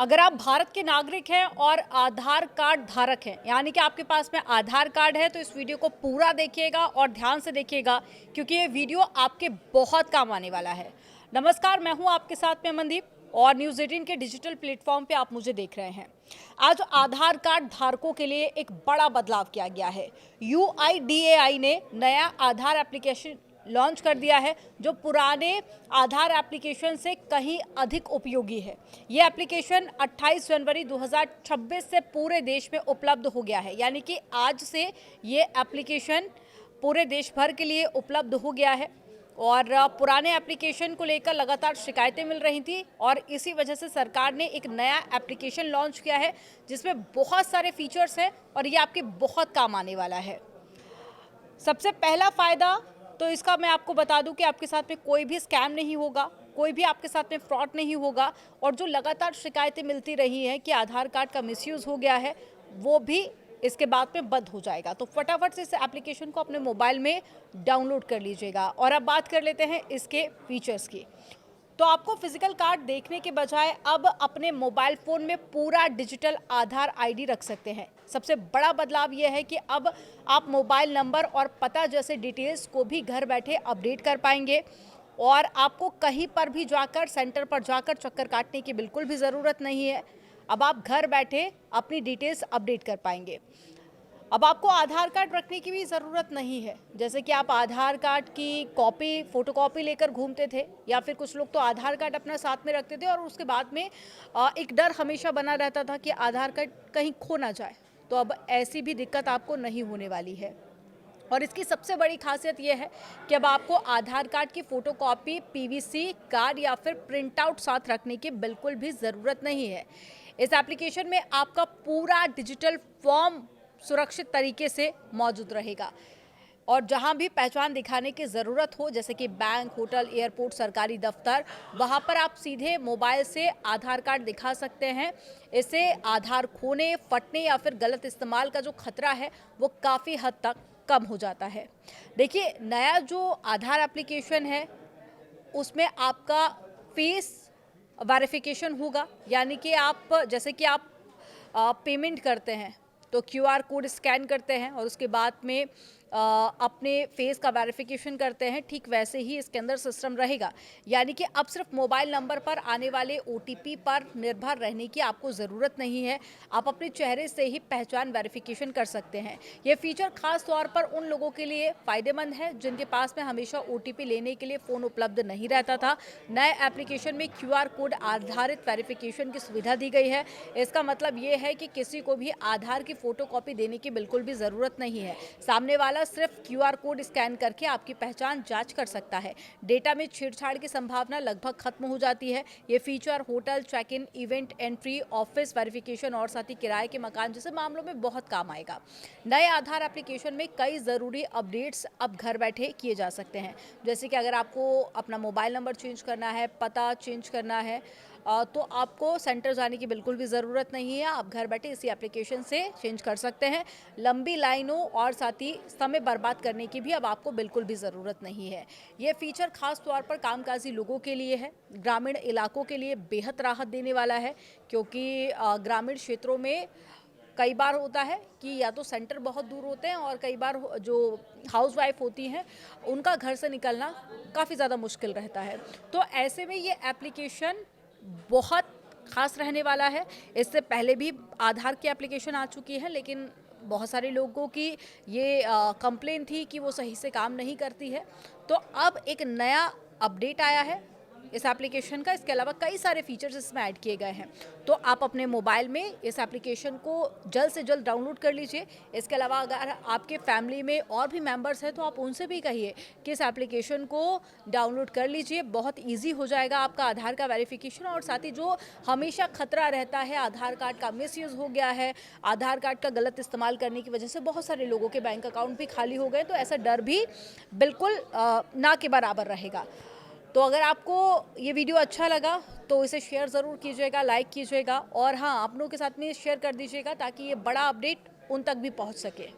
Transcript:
अगर आप भारत के नागरिक हैं और आधार कार्ड धारक हैं, यानी कि आपके पास में आधार कार्ड है, तो इस वीडियो को पूरा देखिएगा और ध्यान से देखिएगा, क्योंकि ये वीडियो आपके बहुत काम आने वाला है। नमस्कार, मैं हूं आपके साथ में अमनदीप और न्यूज़ 18 के डिजिटल प्लेटफॉर्म पे आप मुझे देख रहे हैं। आज आधार कार्ड धारकों के लिए एक बड़ा बदलाव किया गया है। यूआईडीएआई ने नया आधार एप्लीकेशन लॉन्च कर दिया है, जो पुराने आधार एप्लीकेशन से कहीं अधिक उपयोगी है। ये एप्लीकेशन 28 जनवरी 2026 से पूरे देश में उपलब्ध हो गया है, यानी कि आज से ये एप्लीकेशन पूरे देश भर के लिए उपलब्ध हो गया है। और पुराने एप्लीकेशन को लेकर लगातार शिकायतें मिल रही थी और इसी वजह से सरकार ने एक नया एप्लीकेशन लॉन्च किया है, जिसमें बहुत सारे फीचर्स हैं और ये आपके बहुत काम आने वाला है। सबसे पहला फ़ायदा तो इसका मैं आपको बता दूं कि आपके साथ में कोई भी स्कैम नहीं होगा, कोई भी आपके साथ में फ्रॉड नहीं होगा, और जो लगातार शिकायतें मिलती रही हैं कि आधार कार्ड का मिसयूज़ हो गया है, वो भी इसके बाद में बंद हो जाएगा। तो फटाफट से इस एप्लीकेशन को अपने मोबाइल में डाउनलोड कर लीजिएगा। और अब बात कर लेते हैं इसके फीचर्स की। तो आपको फिजिकल कार्ड देखने के बजाय अब अपने मोबाइल फ़ोन में पूरा डिजिटल आधार आईडी रख सकते हैं। सबसे बड़ा बदलाव यह है कि अब आप मोबाइल नंबर और पता जैसे डिटेल्स को भी घर बैठे अपडेट कर पाएंगे और आपको कहीं पर भी जाकर, सेंटर पर जाकर चक्कर काटने की बिल्कुल भी ज़रूरत नहीं है। अब आप घर बैठे अपनी डिटेल्स अपडेट कर पाएंगे। अब आपको आधार कार्ड रखने की भी ज़रूरत नहीं है। जैसे कि आप आधार कार्ड की कॉपी, फ़ोटोकॉपी लेकर घूमते थे, या फिर कुछ लोग तो आधार कार्ड अपना साथ में रखते थे और उसके बाद में एक डर हमेशा बना रहता था कि आधार कार्ड कहीं खो ना जाए। तो अब ऐसी भी दिक्कत आपको नहीं होने वाली है। और इसकी सबसे बड़ी खासियत यह है कि अब आपको आधार कार्ड की फ़ोटोकॉपी, पीवीसी कार्ड या फिर प्रिंट आउट साथ रखने की बिल्कुल भी ज़रूरत नहीं है। इस एप्लीकेशन में आपका पूरा डिजिटल फॉर्म सुरक्षित तरीके से मौजूद रहेगा और जहां भी पहचान दिखाने की ज़रूरत हो, जैसे कि बैंक, होटल, एयरपोर्ट, सरकारी दफ्तर, वहां पर आप सीधे मोबाइल से आधार कार्ड दिखा सकते हैं। इससे आधार खोने, फटने या फिर गलत इस्तेमाल का जो खतरा है वो काफ़ी हद तक कम हो जाता है। देखिए, नया जो आधार एप्लीकेशन है उसमें आपका फेस वेरिफिकेशन होगा, यानी कि आप जैसे कि आप पेमेंट करते हैं तो क्यूआर कोड स्कैन करते हैं और उसके बाद में अपने फेस का वेरिफिकेशन करते हैं, ठीक वैसे ही इसके अंदर सिस्टम रहेगा। यानी कि अब सिर्फ मोबाइल नंबर पर आने वाले ओटीपी पर निर्भर रहने की आपको ज़रूरत नहीं है। आप अपने चेहरे से ही पहचान वेरिफिकेशन कर सकते हैं। ये फीचर खास तौर पर उन लोगों के लिए फ़ायदेमंद है जिनके पास में हमेशा ओटीपी लेने के लिए फ़ोन उपलब्ध नहीं रहता था। नए एप्लीकेशन में क्यूआर कोड आधारित वेरिफिकेशन की सुविधा दी गई है। इसका मतलब ये है कि किसी को भी आधार की फ़ोटोकॉपी देने की बिल्कुल भी ज़रूरत नहीं है। सामने वाला सिर्फ क्यूआर कोड स्कैन करके आपकी पहचान जांच कर सकता है। डेटा में छेड़छाड़ की संभावना लगभग खत्म हो जाती है। ये feature hotel check in, event entry, office verification और साथ ही किराए के मकान जैसे मामलों में बहुत काम आएगा। नए आधार एप्लीकेशन में कई ज़रूरी अपडेट्स अब घर बैठे किए जा सकते हैं, जैसे कि अगर आपको अपना मोबाइल नंबर चेंज करना है, पता चेंज करना है, तो आपको सेंटर जाने की बिल्कुल भी ज़रूरत नहीं है। आप घर बैठे इसी एप्लीकेशन से चेंज कर सकते हैं। लंबी लाइनों और साथ ही समय बर्बाद करने की भी अब आपको बिल्कुल भी ज़रूरत नहीं है। ये फीचर खास तौर पर कामकाजी लोगों के लिए है। ग्रामीण इलाकों के लिए बेहद राहत देने वाला है, क्योंकि ग्रामीण क्षेत्रों में कई बार होता है कि या तो सेंटर बहुत दूर होते हैं और कई बार जो हाउसवाइफ होती हैं उनका घर से निकलना काफ़ी ज़्यादा मुश्किल रहता है। तो ऐसे में ये एप्लीकेशन बहुत ख़ास रहने वाला है। इससे पहले भी आधार की एप्लीकेशन आ चुकी है, लेकिन बहुत सारे लोगों की ये कंप्लेन थी कि वो सही से काम नहीं करती है। तो अब एक नया अपडेट आया है इस एप्लीकेशन का। इसके अलावा कई सारे फीचर्स इसमें ऐड किए गए हैं। तो आप अपने मोबाइल में इस एप्लीकेशन को जल्द से जल्द डाउनलोड कर लीजिए। इसके अलावा अगर आपके फैमिली में और भी मेंबर्स हैं तो आप उनसे भी कहिए कि इस एप्लीकेशन को डाउनलोड कर लीजिए। बहुत ईजी हो जाएगा आपका आधार का वेरिफिकेशन, और साथ ही जो हमेशा खतरा रहता है आधार कार्ड का मिसयूज़ हो गया है, आधार कार्ड का गलत इस्तेमाल करने की वजह से बहुत सारे लोगों के बैंक अकाउंट भी खाली हो गए, तो ऐसा डर भी बिल्कुल ना के बराबर रहेगा। तो अगर आपको ये वीडियो अच्छा लगा तो इसे शेयर ज़रूर कीजिएगा, लाइक कीजिएगा, और हाँ, अपनों के साथ में शेयर कर दीजिएगा ताकि ये बड़ा अपडेट उन तक भी पहुंच सके।